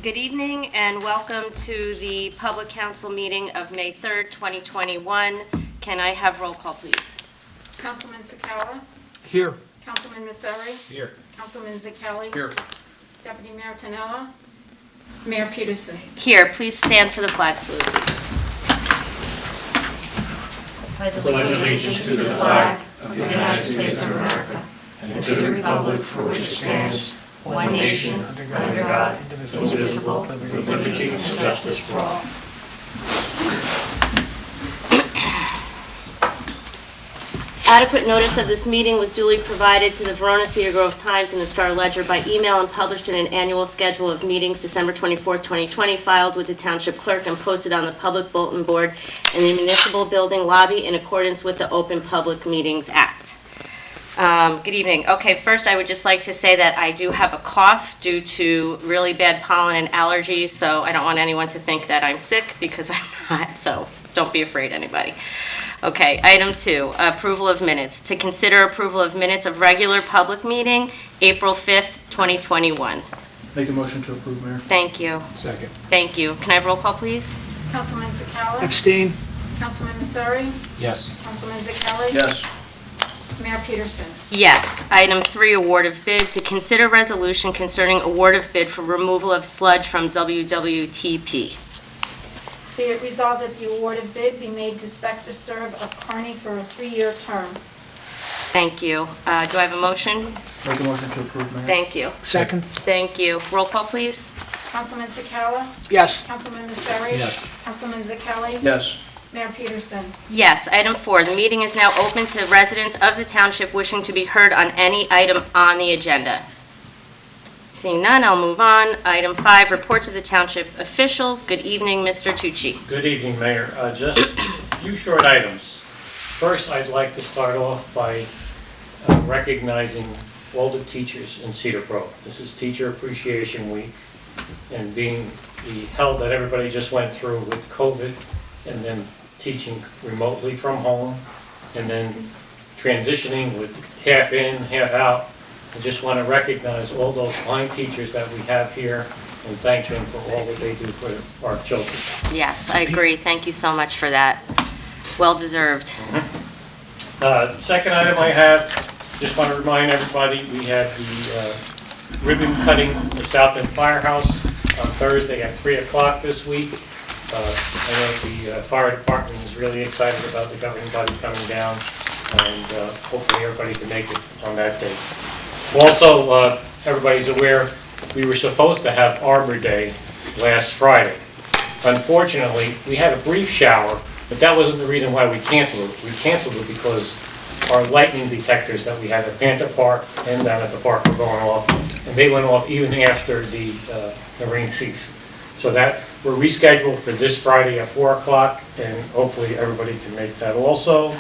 Good evening and welcome to the Public Council meeting of May 3rd, 2021. Can I have roll call, please? Councilman Sakala? Here. Councilman Messeri? Here. Councilman Zacchelli? Here. Deputy Mayor Tanella? Mayor Peterson? Here, please stand for the flag salute. Pledge allegiance to the flag of the United States of America and to the republic for which it stands, one nation, under God, indivisible, with liberty and justice for all. Adequate notice of this meeting was duly provided to the Verona Cedar Grove Times and the Star Ledger by email and published in an annual schedule of meetings December 24th, 2020, filed with the Township Clerk and posted on the public bulletin board in the municipal building lobby in accordance with the Open Public Meetings Act. Good evening. Okay, first I would just like to say that I do have a cough due to really bad pollen and allergies, so I don't want anyone to think that I'm sick because I'm not, so don't be afraid, anybody. Okay, item 2, approval of minutes. To consider approval of minutes of regular public meeting, April 5th, 2021. Make a motion to approve, Mayor. Thank you. Second. Thank you. Can I have roll call, please? Councilman Sakala? Abstain. Councilman Messeri? Yes. Councilman Zacchelli? Yes. Mayor Peterson? Yes. Item 3, award of bid. To consider resolution concerning award of bid for removal of sludge from WWTP. Be it resolved that the award of bid be made to Spectre Sturb of Kearney for a 3-year term. Thank you. Do I have a motion? Make a motion to approve, Mayor. Thank you. Second. Thank you. Roll call, please. Councilman Sakala? Yes. Councilman Messeri? Yes. Councilman Zacchelli? Yes. Mayor Peterson? Yes. Item 4, the meeting is now open to residents of the township wishing to be heard on any item on the agenda. Seeing none, I'll move on. Item 5, reports of the township officials. Good evening, Mr. Tucci. Good evening, Mayor. Just a few short items. First, I'd like to start off by recognizing all the teachers in Cedar Grove. This is Teacher Appreciation Week, and being the hell that everybody just went through with COVID, and then teaching remotely from home, and then transitioning with half in, half out. I just want to recognize all those fine teachers that we have here and thank them for all that they do for our children. Yes, I agree. Thank you so much for that. Well deserved. Second item I have, just want to remind everybody, we had the ribbon cutting at the South End Firehouse on Thursday at 3 o'clock this week. I know the fire department is really excited about the governing body coming down, and hopefully everybody can make it on that day. Also, everybody's aware, we were supposed to have Arbor Day last Friday. Unfortunately, we had a brief shower, but that wasn't the reason why we canceled it. We canceled it because our lightning detectors that we had at Panther Park and down at the park were going off, and they went off even after the rain ceased. So that we're rescheduled for this Friday at 4 o'clock, and hopefully everybody can make that also.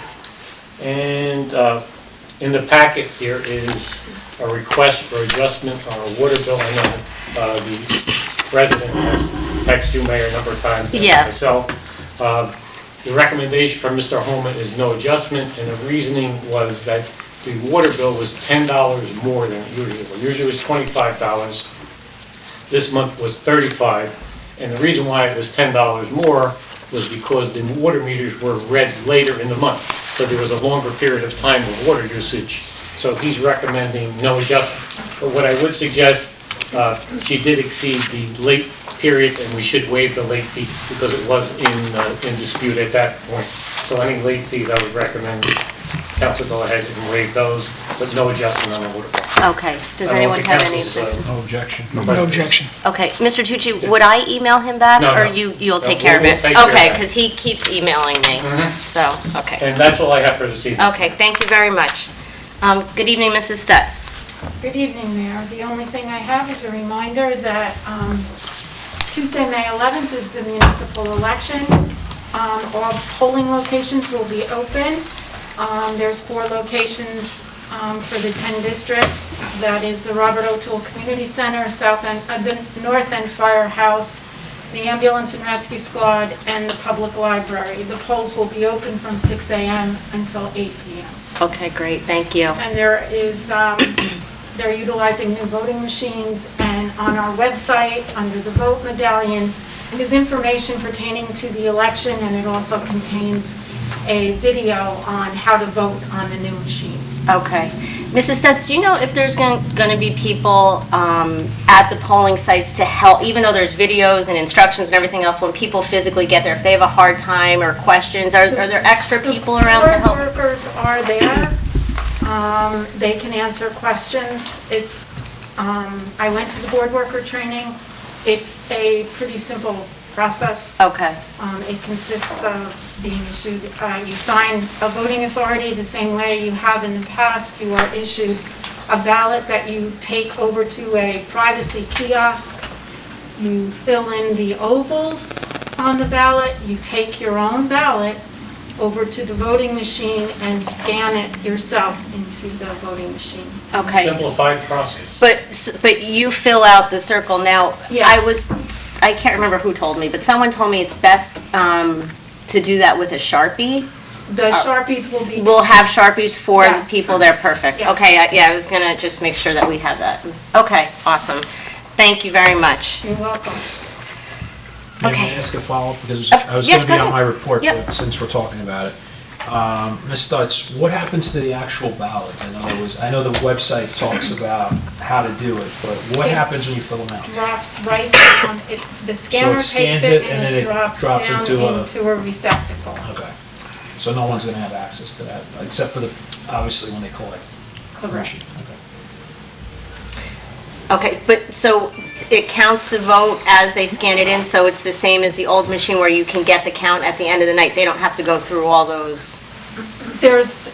And in the packet here is a request for adjustment on a water bill. I know the president has texted you, Mayor, a number of times, and myself. The recommendation from Mr. Holman is no adjustment, and the reasoning was that the water bill was $10 more than it usually was. Usually it was $25. This month was $35, and the reason why it was $10 more was because the water meters were read later in the month. So there was a longer period of time of water usage. So he's recommending no adjustment. But what I would suggest, she did exceed the late period, and we should waive the late fee because it was in dispute at that point. So any late fees, I would recommend council go ahead and waive those, but no adjustment on the water bill. Okay. Does anyone have any objection? No objection. No objection. Okay. Mr. Tucci, would I email him back, No, or no. you'll take No, care of we'll it? take care of Okay, that. because he keeps emailing me. So, okay. And that's all I have for this evening. Okay, thank you very much. Good evening, Mrs. Stutz. Good evening, Mayor. The only thing I have is a reminder that Tuesday, May 11th is the municipal election. All polling locations will be open. There's 4 locations for the 10 districts. That is the Robert O'Toole Community Center, the North End Firehouse, the Ambulance and Rescue Squad, and the Public Library. The polls will be open from 6 a.m. until 8 p.m. Okay, great. Thank you. And they're utilizing new voting machines and on our website, under the vote medallion, is information pertaining to the election, and it also contains a video on how to vote on the new machines. Okay. Mrs. Stutz, do you know if there's going to be people at the polling sites to help, even though there's videos and instructions and everything else, when people physically get there, if they have a hard time or questions, are there extra people around to help? Board workers are there. They can answer questions. I went to the board worker training. It's a pretty simple process. Okay. It consists of being issued, you sign a voting authority the same way you have in the past. You are issued a ballot that you take over to a privacy kiosk. You fill in the ovals on the ballot. You take your own ballot over to the voting machine and scan it yourself into the voting machine. Okay. Simplified process. But you fill out the circle. Now, Yes. I can't remember who told me, but someone told me it's best to do that with a Sharpie. The Sharpies will be. We'll have Sharpies for the Yes. people there, perfect. Yes. Okay, I was gonna just make sure that we have that. Okay, awesome. Thank you very much. You're welcome. May Okay. I ask a follow-up? Because Of- I was yeah, going to be go on my ahead. report, Yep. but since we're talking about it. Ms. Stutz, what happens to the actual ballots? I know the website talks about how to do it, but what happens when you fill them out? Drops right down, the scanner scans takes it it and then and it it drops drops down into into a receptacle. Okay. So no one's going to have access to that, except for obviously when they collect. Correct. Okay. Okay, but, so it counts the vote as they scan it in, so it's the same as the old machine where you can get the count at the end of the night? They don't have to go through all those There's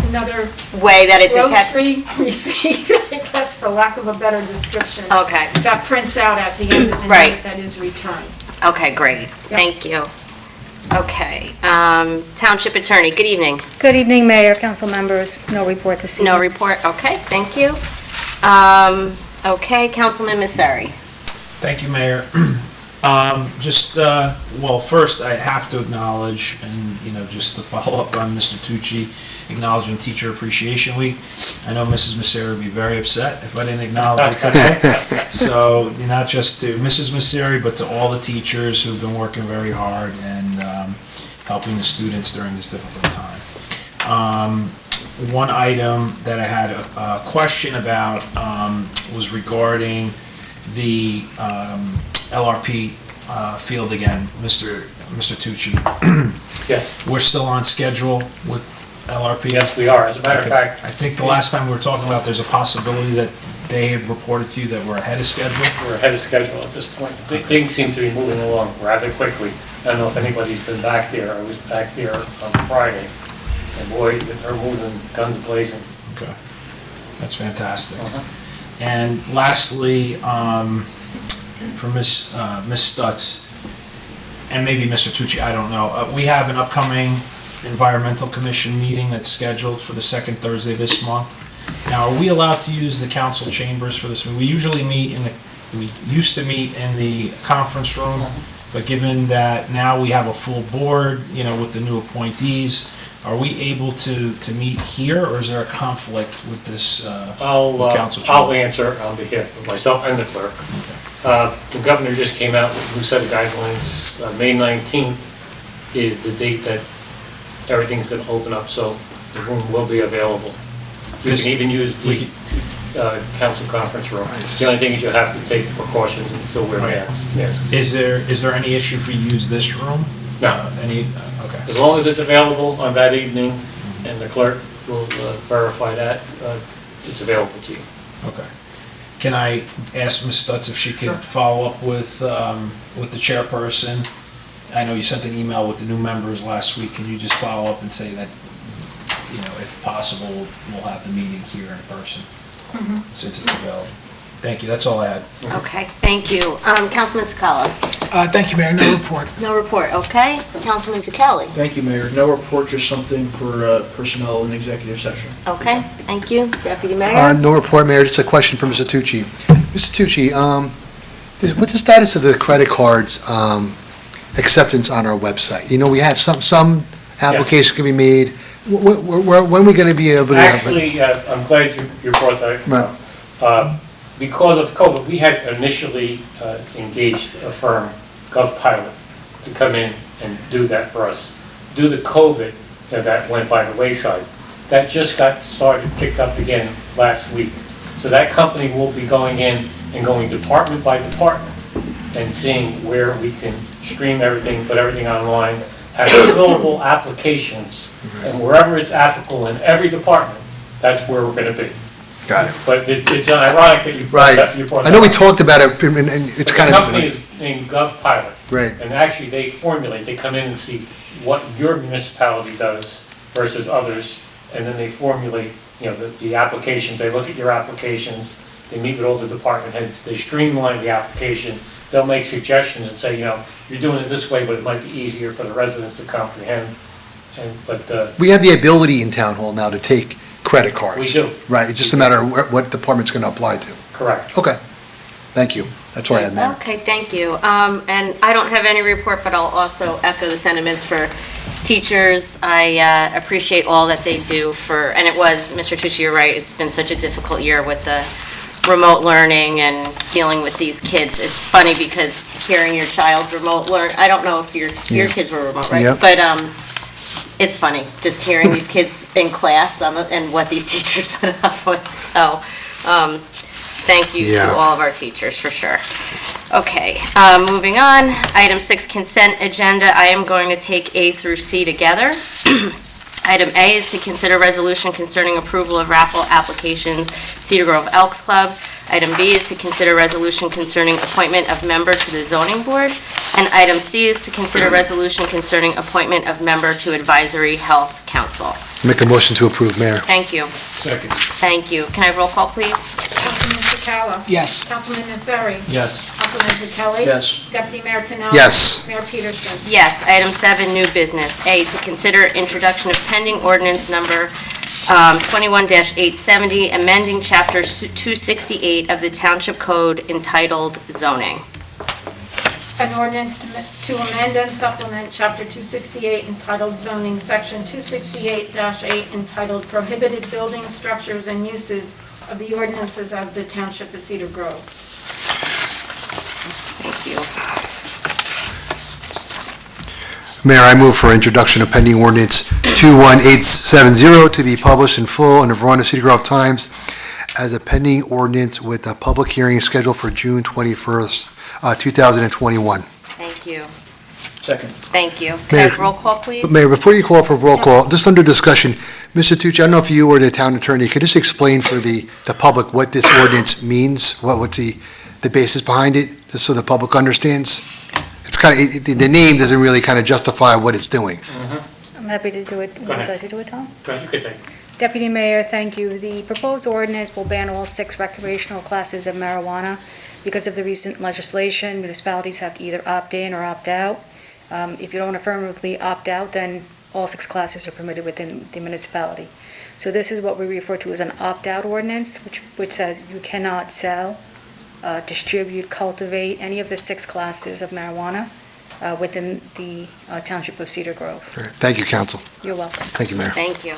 another way that it detects? grocery receipt, I guess, for lack of a better description. Okay, That prints out at the end of the Right. night that is returned. okay, great, thank you. Okay, Township Attorney, good evening. Good evening, Mayor, council members. No report this evening. No report, okay, thank you. Okay, Councilman Misseri. Thank you, Mayor. Well, first, I have to acknowledge, and, just to follow up on Mr. Tucci, acknowledging Teacher Appreciation Week. I know Mrs. Misseri would be very upset if I didn't acknowledge it today. So, not just to Mrs. Misseri, but to all the teachers who've been working very hard and helping the students during this difficult time. One item that I had a question about was regarding the LRP field again, Mr. Tucci. Yes, We're still on schedule with LRP? yes, we are. As a matter of Okay. fact, I think the last time we were talking about, there's a possibility that they had reported to you that we're ahead of schedule. we're ahead of schedule at this point. Things seem to be moving along rather quickly. I don't know if anybody's been back there. I was back there on Friday, and boy, they're moving guns blazing. Okay. That's fantastic. Uh-huh. And lastly, for Ms. Stutz, and maybe Mr. Tucci, I don't know, we have an upcoming Environmental Commission meeting that's scheduled for the second Thursday this month. Now, are we allowed to use the council chambers for this? We usually we used to meet in the conference room, but given that now we have a full board, with the new appointees, are we able to meet here, or is there a conflict with this council chamber? I'll answer on behalf of myself and the clerk. The governor just came out with a new set of guidelines. May 19th is the date that everything's going to open up, so the room will be available. You can even use the council conference room. The only thing is you have to take precautions and still wear masks. Yes. Is there any issue for you to use this room? No. Okay. As long as it's available on that evening, and the clerk will verify that, it's available to you. Okay. Can I ask Ms. Stutz if she could follow up with the chairperson? I know you sent an email with the new members last week. Can you just follow up and say that, if possible, we'll have the meeting here in person, since it's available? Thank you. That's all I had. Okay, thank you. Councilman Sakala. Thank you, Mayor. No report. No report, okay. Councilman Zakeli. Thank you, Mayor. No report, just something for personnel in executive session. Okay, thank you. Deputy Mayor? No report, Mayor, just a question for Mr. Tucci. Mr. Tucci, what's the status of the credit cards acceptance on our website? We have some applications can be made. When are we going to be able to have it? Actually, I'm glad you brought that Right. up. because of COVID, we had initially engaged a firm, GovPilot, to come in and do that for us. Due to COVID, that went by the wayside. That just got started, kicked up again last week. So that company will be going in and going department by department and seeing where we can stream everything, put everything online, have fillable applications, and wherever it's applicable in every department, that's where we're gonna be. Got it. But it's ironic that you brought Right. that. You brought I know we that up. talked about it, and it's kind The of... company is named GovPilot. Right. And actually, they formulate, they come in and see what your municipality does versus others, and then they formulate, the applications. They look at your applications, they meet with all the department heads, they streamline the application. They'll make suggestions and say, you're doing it this way, but it might be easier for the residents to comprehend. But We have the ability in Town Hall now to take credit cards. we do, Right, it's just a matter of what department's going to apply to. correct. Okay, thank you. That's what I had, Mayor. Okay, thank you. And I don't have any report, but I'll also echo the sentiments for teachers. I appreciate all that they do and it was, Mr. Tucci, you're right, it's been such a difficult year with the remote learning and dealing with these kids. It's funny because hearing your child remote learn, I don't know if your kids were remote, right? Yep. But it's funny just hearing these kids in class and what these teachers put up with. So thank you Yeah. to all of our teachers for sure. Okay, moving on. Item 6, consent agenda. I am going to take A through C together. Item A is to consider resolution concerning approval of raffle applications, Cedar Grove Elks Club. Item B is to consider resolution concerning appointment of member to the zoning board. And item C is to consider resolution concerning appointment of member to advisory health council. Make a motion to approve, Mayor. Thank you. Second. Thank you. Can I have roll call, please? Councilman Sakala? Yes. Councilman Nasseri? Yes. Councilman Zakeli? Yes. Deputy Mayor Tenell? Yes. Mayor Peterson? Yes. Item 7, new business. A, to consider introduction of pending ordinance number 21-870, amending Chapter 268 of the Township Code entitled Zoning. An ordinance to amend and supplement Chapter 268 entitled Zoning, Section 268-8 entitled Prohibited Buildings, Structures, and Uses of the ordinances of the Township of Cedar Grove. Thank you. Mayor, I move for introduction of pending ordinance 21870 to be published in full in the Verona Cedar Grove Times as a pending ordinance with a public hearing scheduled for June 21st, 2021. Thank you. Second. Thank you. Can I have Mayor- roll call, please? Mayor, before you call for roll call, just under discussion, Mr. Tucci, I don't know if you or the town attorney could just explain for the public what this ordinance means, what's the basis behind it, just so the public understands? It's kind of, the name doesn't really kind of justify what it's doing. I'm happy to do it. Would you ahead. like to do it, Tom? Go ahead, you could take. Deputy Mayor, thank you. The proposed ordinance will ban all 6 recreational classes of marijuana. Because of the recent legislation, municipalities have to either opt in or opt out. If you don't affirmatively opt out, then all 6 classes are permitted within the municipality. So this is what we refer to as an opt-out ordinance, which says you cannot sell, distribute, cultivate any of the 6 classes of marijuana within the Township of Cedar Grove. All right, thank you, council. You're welcome. Thank you, Mayor. Thank you.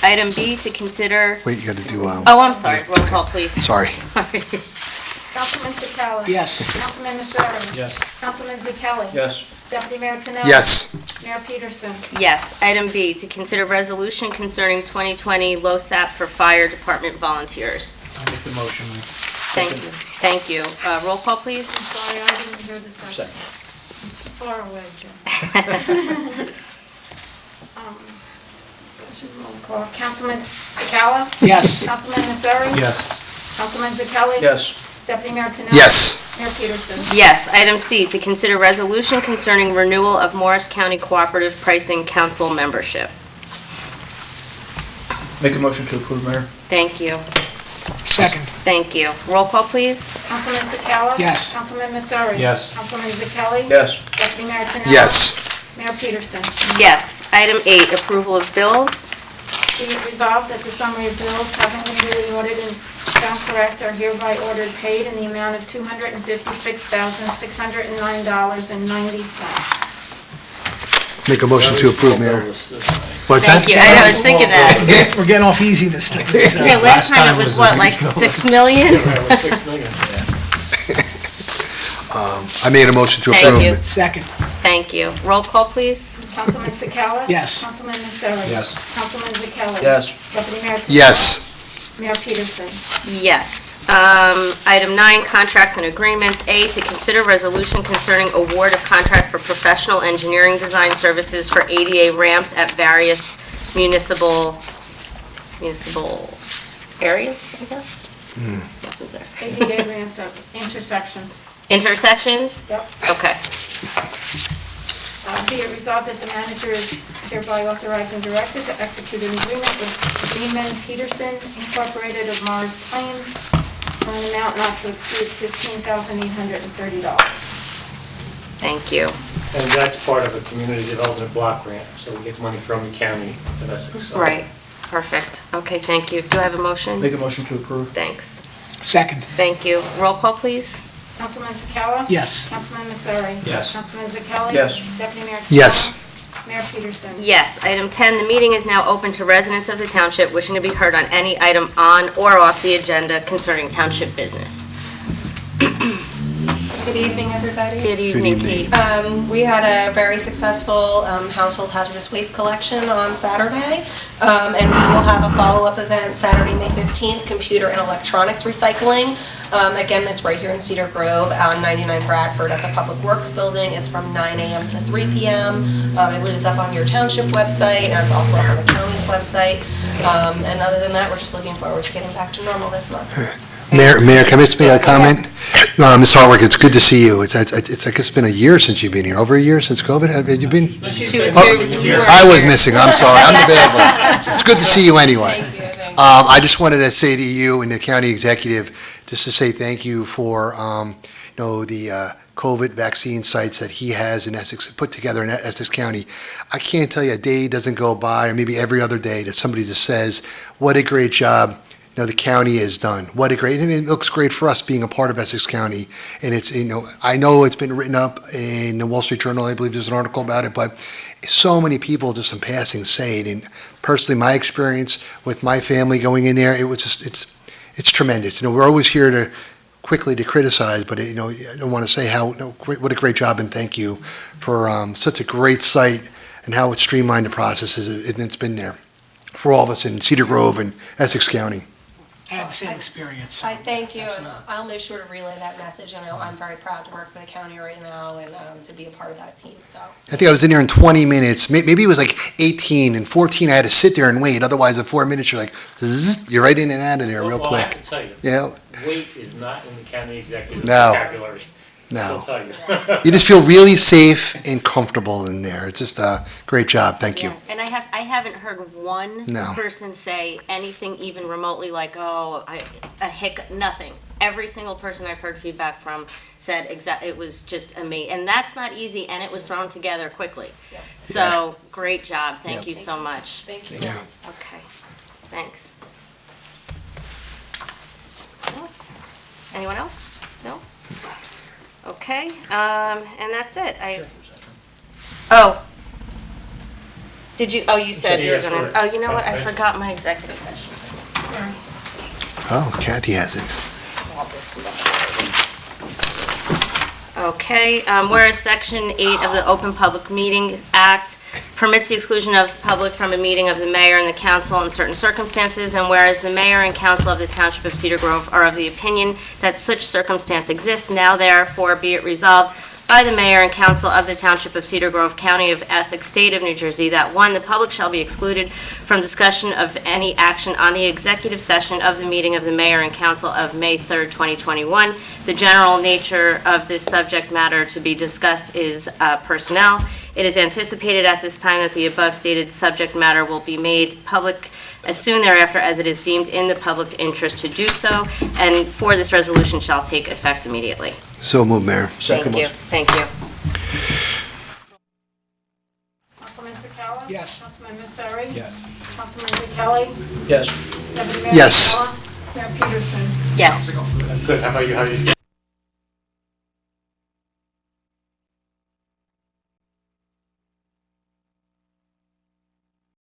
Item B, to consider, Wait, you got to do, oh, I'm sorry, roll call, please. sorry. Sorry. Councilman Sakala? Yes. Councilman Nasseri? Yes. Councilman Zakeli? Yes. Deputy Mayor Tenell? Yes. Mayor Peterson? Yes. Item B, to consider resolution concerning 2020 LoSAP for fire department volunteers. I'll make the motion, Mayor. Thank you. Thank you. Roll call, please. I'm sorry, I didn't hear the second. Second. Far away, Jim. Roll call. Councilman Sakala? Yes. Councilman Nasseri? Yes. Councilman Zakeli? Yes. Deputy Mayor Tenell? Yes. Mayor Peterson? Yes. Item C, to consider resolution concerning renewal of Morris County Cooperative Pricing Council membership. Make a motion to approve, Mayor. Thank you. Second. Thank you. Roll call, please. Councilman Sakala? Yes. Councilman Nasseri? Yes. Councilman Zakeli? Yes. Deputy Mayor Tenell? Yes. Mayor Peterson? Yes. Item 8, approval of bills. Be it resolved that the summary of bills having been duly ordered and found correct are hereby ordered paid in the amount of $256,609.90. Make a motion to approve, Mayor. What's Thank that? you, I was thinking that. We're getting off easy this time. Okay, last time it was what, like 6 million? Yeah, we're 6 million. I made a motion to Thank approve. you. Second, Thank you. Roll call, please. Councilman Sakala? Yes. Councilman Masseri? Yes. Councilman Zakeli? Yes. Deputy Mayor Tenach? Yes. Mayor Peterson? Yes. Item 9, contracts and agreements. A, to consider resolution concerning award of contract for professional engineering design services for ADA ramps at various municipal areas, I guess? Nothing's there. ADA ramps at intersections. Intersections? Yep. Okay. Be it resolved that the manager is hereby authorized and directed to execute an agreement with Beeman Peterson Incorporated of Mars Plains for an amount not to exceed $15,830. Thank you. And that's part of a community development block grant, so we get money from the county of Essex. So- Right. Perfect. Okay, thank you. Do I have a motion? Make a motion to approve. Thanks. second, Thank you. Roll call, please. Councilman Sakala? yes. Councilman Masseri? Yes. Councilman Zakeli? Yes. Deputy Mayor Tenach? Yes. Mayor Peterson? Yes. Item 10, the meeting is now open to residents of the township wishing to be heard on any item on or off the agenda concerning township business. Good evening, everybody. Good evening, evening. Kate. We had a very successful household hazardous waste collection on Saturday, and we will have a follow-up event Saturday, May 15th, computer and electronics recycling. Again, it's right here in Cedar Grove, on 99 Bradford at the Public Works Building. It's from 9 a.m. to 3 p.m. I believe it's up on your township website, and it's also up on the county's website. And other than that, we're just looking forward to getting back to normal this month. Mayor, can I just make a comment? Ms. Hartwick, it's good to see you. It's like it's been a year since you've been here, over a year since COVID. Have you been? She was Oh, here. You were I was here. missing, I'm sorry, I'm the bad one. It's good to see you anyway. Thank you. I just wanted to say to you and the county executive, just to say thank you for, the COVID vaccine sites that he has in Essex, put together in Essex County. I can't tell you a day doesn't go by, or maybe every other day, that somebody just says, what a great job the county has done. What a great, and it looks great for us being a part of Essex County. And it's, I know it's been written up in the Wall Street Journal, I believe there's an article about it, but so many people just in passing say it. And personally, my experience with my family going in there, it was just, it's tremendous. We're always here to quickly to criticize, but I don't want to say what a great job, and thank you for such a great site and how it streamlined the process, and it's been there for all of us in Cedar Grove and Essex County. I had the same experience. I thank you. Excellent. I'll make sure to relay that message. I know I'm very proud to work for the county right now and to be a part of that team, so. I think I was in there in 20 minutes. Maybe it was like 18, and 14 I had to sit there and wait. Otherwise, in 4 minutes, you're like, zzz, you're right in and out of there real Well, I quick. can tell you, Yeah, weight is not in the county executive No. vocabulary. I'll no. tell you. You just feel really safe and comfortable in there. It's just a great job. Thank you. Yeah, and I haven't heard one No. person say anything even remotely like, a hiccup, nothing. Every single person I've heard feedback from said it was just amazing. And that's not easy, and it was thrown together quickly. Yep. So, great job. Thank Yep. you so much. Thank you. Yeah. Okay, thanks. Anyone else? Anyone else? No? Okay, and that's it. You said you were yes, gonna, right. oh, you know what, I Okay. forgot my executive session. Oh, Kathy has it. I'll just come back. Okay, whereas Section 8 of the Open Public Meetings Act permits the exclusion of public from a meeting of the mayor and the council in certain circumstances, and whereas the mayor and council of the Township of Cedar Grove are of the opinion that such circumstance exists, now therefore be it resolved by the mayor and council of the Township of Cedar Grove, County of Essex, State of New Jersey, that 1, the public shall be excluded from discussion of any action on the executive session of the meeting of the mayor and council of May 3rd, 2021. The general nature of this subject matter to be discussed is personnel. It is anticipated at this time that the above stated subject matter will be made public as soon thereafter as it is deemed in the public interest to do so, and for this resolution shall take effect immediately. So moved, Mayor. Second Thank you, motion. thank you. Councilman Sakala? Yes. Councilman Masseri? Yes. Councilman Zakeli? Yes. Deputy Mayor Yes. Tenach? Mayor Peterson? Yes. Good, how about you? How do you?